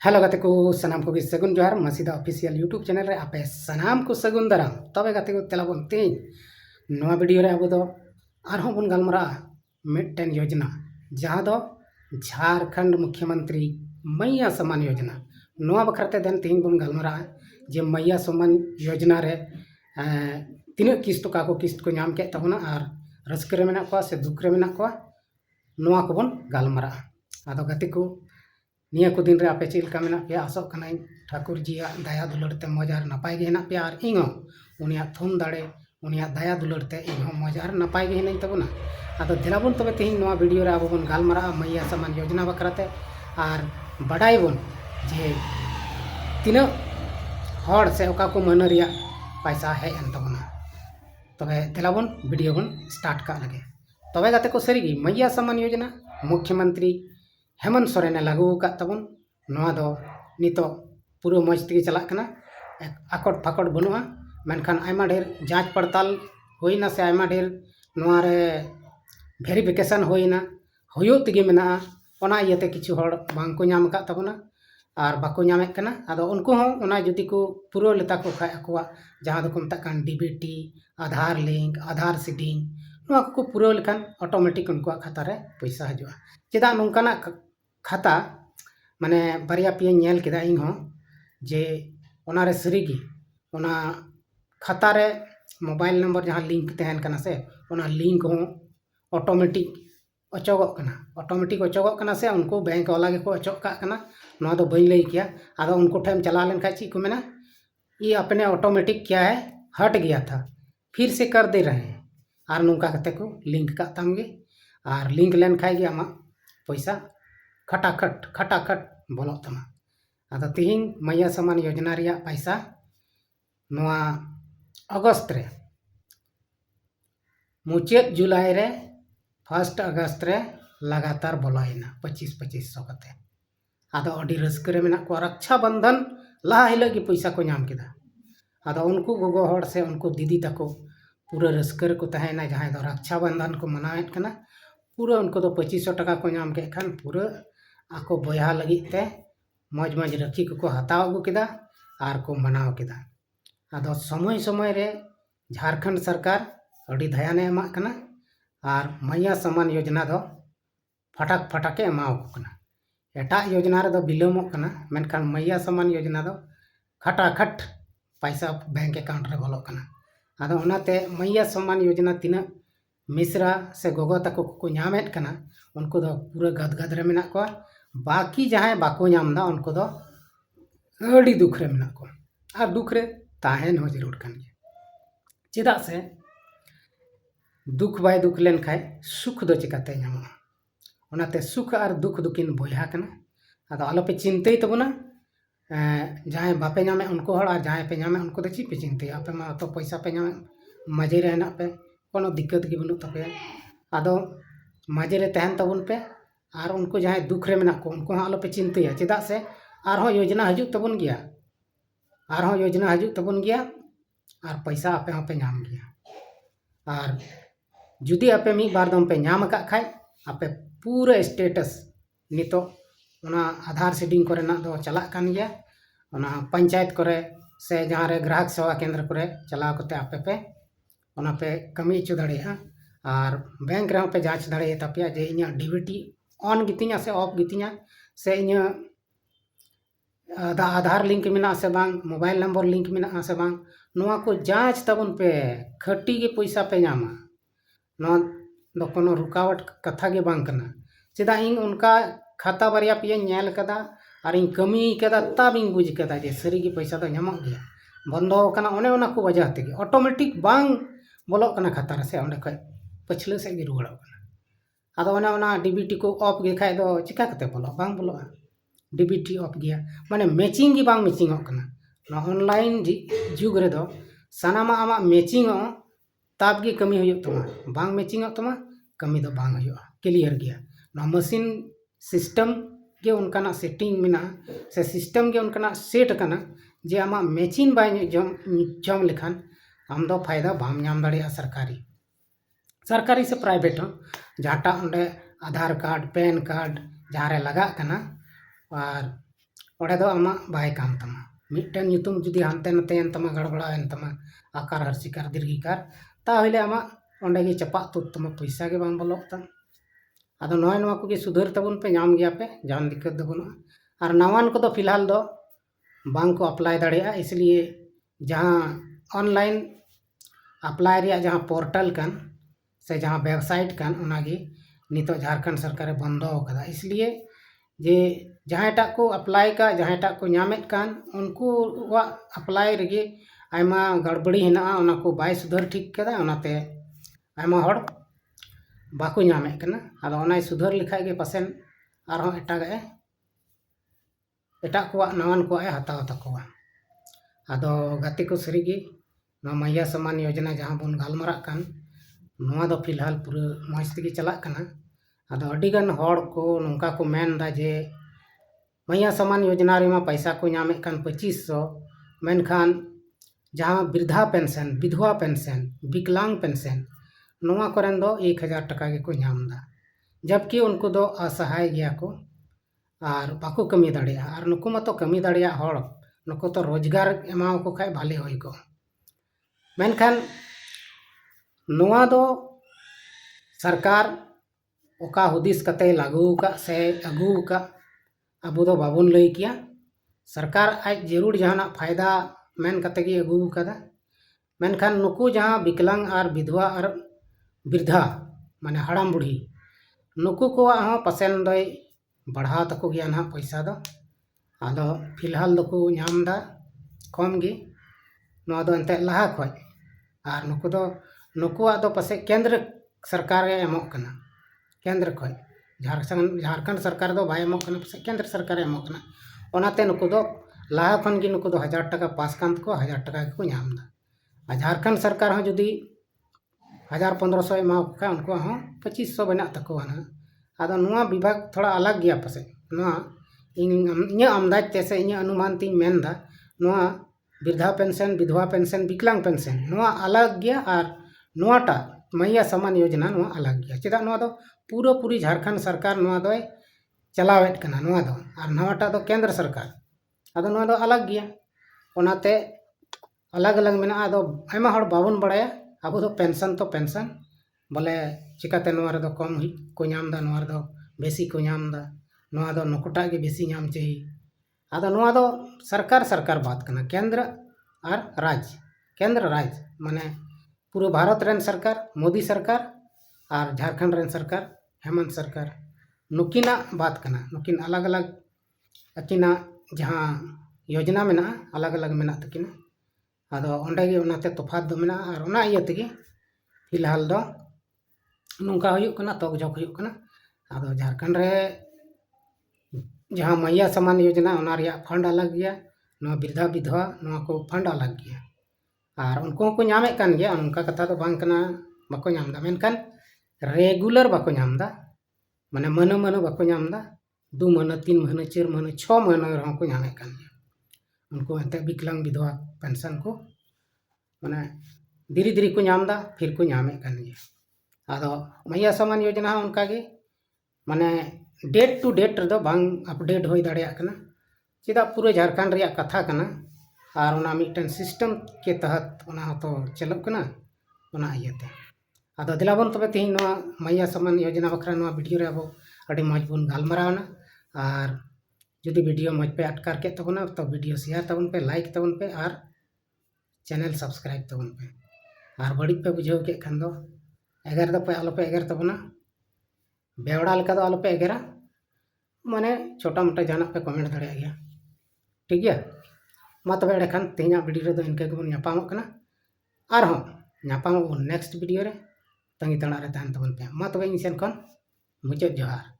Hello गाते को सनाम को सगुन जोहार मसीदा ऑफिशियल यूट्यूब चैनल रे आपे सनाम को सगुन दाराम तबे गाते को तेलाबन तेज नवा वीडियो रे अब दो आरहों बन गलमरा मिट्टन योजना जहाँ दो झारखंड मुख्यमंत्री मैया सम्मान योजना नवा बखरते देन तीन बन गलमरा जे मैया सम्मान योजना रे तीन किस्त को किस्त को नाम के तबना और रस्क रे मेना को से दुख रे मेना को नवा को बन गलमरा आदो गाते को निया को दिन रे आपे चिलका मेना पे आसो कनाई ठाकुर जी दया दुलर ते मजार नपाय गे हेना पे और इंगो उनिया थुम दाड़े उनिया दया दुलर ते इंगो मजार नपाय गे हेना तबना आदो दिलाबन तबे तेहिन नवा वीडियो रे आबो बन गालमारा मैया सम्मान योजना बकराते और बडाई बन जे तीना हड़ से ओका को मन रिया पैसा है एन तबना तबे दिलाबन वीडियो बन स्टार्ट का लगे तबे गाते को सरीगी मैया सम्मान योजना मुख्यमंत्री हेमंत सोरेन लागू का तबन नवा दो नितो पूरा मज तक चला कना आकट फाकट बनुआ मेनखान आयमा ढेर जांच पड़ताल होइना से आयमा ढेर नवा रे वेरिफिकेशन होइना होयो तगे मेना ओना इयते किछु हड़ बांग को नाम का तबना और बाको नामे कना आदो उनको हो ओना जुदी को पूरा लेता को खाय अकवा जहां दो को मता कान डीबीटी आधार लिंक आधार सीडिंग नवा को पूरा लेखान ऑटोमेटिक उनको खाता रे पैसा हजुआ चेदा नोंकाना खाता माने बारिया पिया नेल केदा इन हो जे ओना रे सरीगी ओना खाता रे मोबाइल नंबर जहां लिंक तहन कना से ओना लिंक हो ऑटोमेटिक अचोगो कना से उनको बैंक वाला के को अचोग का कना नवा दो बई लई किया आदो उनको टाइम चला लेन खाची को मेना ये अपने ऑटोमेटिक क्या है हट गया था फिर से कर दे रहे हैं और नौका कते को लिंक का तमगे और लिंक लेन खाई गया मा पैसा खटाखट बोलो तमा आदो तिहिन मैया सम्मान योजना रिया पैसा नवा अगस्त रे मुचाद जुलाई रे 1 अगस्त रे लगातार बोलाइना 2500 कते आदो अडी रस्क रे मेना को रक्षा बंधन लहा हिला की पैसा को नाम केदा आदो उनको गोगो हड़ से उनको दीदी तको पूरा रस्क रे को तहेना जहां दो रक्षा बंधन को मनाएत कना पूरा उनको दो 2500 टका को नाम के खान पूरा आको बया लगिते मज मज रखी को हताव अगू केदा और को मनाव केदा आदो समय समय रे झारखंड सरकार अड़ी ध्यान एमा कना और मैया सम्मान योजना दो फटाक फटाके एमाव कना एटा योजना रे दो बिलोमो कना मेनखान मैया सम्मान योजना दो खटाखट पैसा बैंक अकाउंट रे बोलो कना आदो ओनाते मैया सम्मान योजना तीना मिश्रा से गोगो तको को नामेत कना उनको दो पूरा गदगद रे मेना को बाकी जहां बाको नामदा उनको दो अड़ी दुख रे मेना को और दुख रे ताहेन हो जरूर कन चेदा से दुख बाय दुख लेन खाय सुख दो चिकाते नामा ओनाते सुख और दुख दुकिन बोया कना आदो आलो पे चिंतई तबना जहां बापे नामे उनको हड़ और जहां पे नामे उनको दो ची पे चिंतई आपे मा तो पैसा पे नामे मजे रे हेना पे कोनो दिक्कत की बनु तपे आदो मजे रे तहन तबन पे और उनको जहां दुख रे मेना को उनको आलो पे चिंतया चेदा से आरहो योजना हजु तबन गया आरहो योजना हजु तबन गया और पैसा आपे पे नाम गया और जुदी आपे मी बार दम पे नाम का खाय आपे पूरा स्टेटस नितो ओना आधार सीडिंग करे ना दो चला कान गया ओना पंचायत करे से जहां रे ग्राहक सेवा केंद्र करे चलाव कते आपे पे ओना पे कमी चो दाड़ेया और बैंक रे पे जांच दाड़े तापिया जे इnya डीबीटी ऑन गितिया से ऑफ गितिया से इnya आधार लिंक मेना से बांग मोबाइल नंबर लिंक मेना से बांग नोआ को जांच तबन पे खटी के पैसा पे नामा नो दो कोनो रुकावट कथा के बांग कना चेदा इन उनका खाता बारिया पे नेल कदा और इन कमी कदा तब इन बुझ कदा जे सरी के पैसा तो नामक गया बंदो कना ओने ओना को वजह ते ऑटोमेटिक बांग बोलो कना खाता रे से ओंडे खय पछले से गे रुगड़ो कना आदो ओना डीबीटी को ऑफ गे खाय दो चिका कते बोलो बांग बोलो डीबीटी ऑफ गया माने मैचिंग गी बांग मैचिंग कना ना ऑनलाइन जुग रे दो सनामा आमा मैचिंग ताब गे कमी होयो तमा बांग मैचिंग तमा कमी दो बांग होयो क्लियर गया ना मशीन सिस्टम गे उनकाना सेटिंग मिना से सिस्टम गे उनकाना सेट कना जे आमा मैचिंग बाय जम लेखान आम दो फायदा बाम नाम दाड़िया सरकारी से प्राइवेट हो जहाटा ओंडे आधार कार्ड पैन कार्ड जहाँ रे लगा कना और ᱚᱸᱰᱮ ᱫᱚ ᱟᱢᱟᱜ ᱵᱟᱭ ᱠᱟᱱ ᱛᱟᱢᱟ ᱢᱤᱫᱴᱮᱱ ᱧᱩᱛᱩᱢ ᱡᱩᱫᱤ ᱦᱟᱱᱛᱮ ᱱᱟᱛᱮᱭᱮᱱ ᱛᱟᱢᱟ ᱜᱟᱲᱵᱟᱲᱟᱣᱮᱱ ᱛᱟᱢᱟ आकार हर्षिकार दीर्घिकार ताहले आमा ओंडे गे चपाक तुत तमा पैसा गे बांग बोलोग ताम आदो नय नवा को गे सुधर तबन पे नाम गया पे जान दिक्कत दो बनुआ और नवान को दो फिलहाल दो बांग को अप्लाई दाड़ेया इसलिए जहाँ ऑनलाइन अप्लाई रिया जहाँ पोर्टल कान से जहाँ वेबसाइट कान उनागी नितो झारखंड सरकार बंदो कदा इसलिए जे जहाँ टाक को अप्लाई का जहाँ टाक को नामेत कान उनको वा अप्लाई रगे आयमा गड़बड़ी हेना ओना को बाय सुधर ठीक कदा ओनाते आयमा हड़ बाको नामेत कना आदो ओनाय सुधर लिखाय गे पासेन आरहों एटा को नवान को हताव तकोवा आदो गाते को सरीगे मैया सम्मान योजना जहाँ बन गालमारा कान नवा दो फिलहाल पूरा मौज तेगे चला कना आदो अडिगान हड़ को नोंका को मेनदा जे मैया सम्मान योजना रेमा पैसा को नामेत कान 2500 मेनखान जहाँ वृद्धा पेंशन विधवा पेंशन विकलांग पेंशन नोवा करेन दो 1000 टका के को नामदा जबकि उनको दो असहाय गया को और बाको कमी दाड़िया और नुको मतो कमी दाड़िया हड़ नुको तो रोजगार एमाव को खाय भाले होय को मेनखान नोवा दो सरकार ओका हुदिस कते लागू का से अगू का अबो दो बाबुन लई किया सरकार आज जरूर जहाना फायदा मेन कते गे अगू कदा मेनखान नुकू जहाँ विकलांग और विधवा और वृद्धा माने हड़ाम बुढ़ी नुकू को पसेन दई बढ़ा तको गया ना पैसा दो आदो फिलहाल दो नामदा कम गे नवा दो एंते लहा खय और नुकू दो नुकुआ दो पसे केंद्र सरकार एमोग कना केंद्र खय झारखंड सरकार दो बाय एमोग कना पसे केंद्र सरकार एमोग कना ओनाते नुकू दो लाहा खन गे नुकू दो 1000 टका पास कान को 1000 टका को नामदा और झारखंड सरकार हो जुदी 1500 एमा का उनको 2500 बना तको ना आदो नुआ विभाग थोड़ा अलग गया पसे नुआ इन आमदाज तेसे इन अनुमान तीन मेनदा नुआ वृद्धा पेंशन विधवा पेंशन विकलांग पेंशन नुआ अलग गया और नुआटा मैया सम्मान योजना नुआ अलग गया चेदा नुआ दो पूरा पूरी झारखंड सरकार नुआ दो चलावेट कना नुआ दो और नवाटा दो केंद्र सरकार आदो नुआ दो अलग गया ओनाते अलग अलग मेना आदो आयमा हड़ बाबन बड़ाया अब दो पेंशन तो पेंशन बोले चिकाते नुआ रे दो कम को नामदा नुआ रे दो बेसी को नामदा नुआ दो नुकुटा गे बेसी नाम चाहिए आदो नुआ दो सरकार सरकार बात कना केंद्र और राज्य माने पूरा भारत रेन सरकार मोदी सरकार और झारखंड रेन सरकार हेमंत सरकार नुकिना बात कना नुकिन अलग अलग अकिना जहाँ योजना मेना अलग अलग मेना तकिना आदो ओंडे गे ओनाते तफात दो मेना और ओना इया तेगे फिलहाल दो नुका हुयुक कना तोक जोक हुयुक कना आदो झारखंड रे जहाँ मैया सम्मान योजना ओना रिया फंड अलग गया नवा वृद्धा विधवा नवा को फंड अलग गया और उनको को नामे कान गया उनका कथा तो बांग कना बाको नामदा मेनखान रेगुलर बाको नामदा माने मनो मनो बाको नामदा 2 महीना 3 महीना 4 महीना 6 महीना रहो को नामे कान गया उनको एंते विकलांग विधवा पेंशन को माने धीरे धीरे को नामदा फिर को नामे कान गया आदो मैया सम्मान योजना उनका गे माने डेट टू डेट रे दो बांग अपडेट होई दाड़िया कना चेदा पूरा झारखंड रिया कथा कना और ओना मिटन सिस्टम के तहत ओना तो चलक कना ओना इयते आदो दिलाबन तबे तेही नवा मैया सम्मान योजना बखरा नवा वीडियो रे अब अडी मज बन गालमारावना और जुदी वीडियो मज पे अटकार के तबना तो वीडियो शेयर तबन पे लाइक तबन पे और चैनल सब्सक्राइब तबन पे और बड़ी पे बुझाव के खान दो एगार दो पे आलो पे एगार तबना बेवड़ा लेका दो आलो पे एगारा माने छोटा मोटा जाना पे कमेंट दाड़िया गया ठीक गया मा तबे एडे खान तेहिना वीडियो रे दो इनके गेबन ᱧᱟᱯᱟᱢᱚᱜ ᱠᱟᱱᱟ आरहों ᱧᱟᱯᱟᱢᱚᱜ नेक्स्ट वीडियो रे तंगी तड़ा रे तहन तबन पे मा तबे इन सेन खन मुचाद जोहार।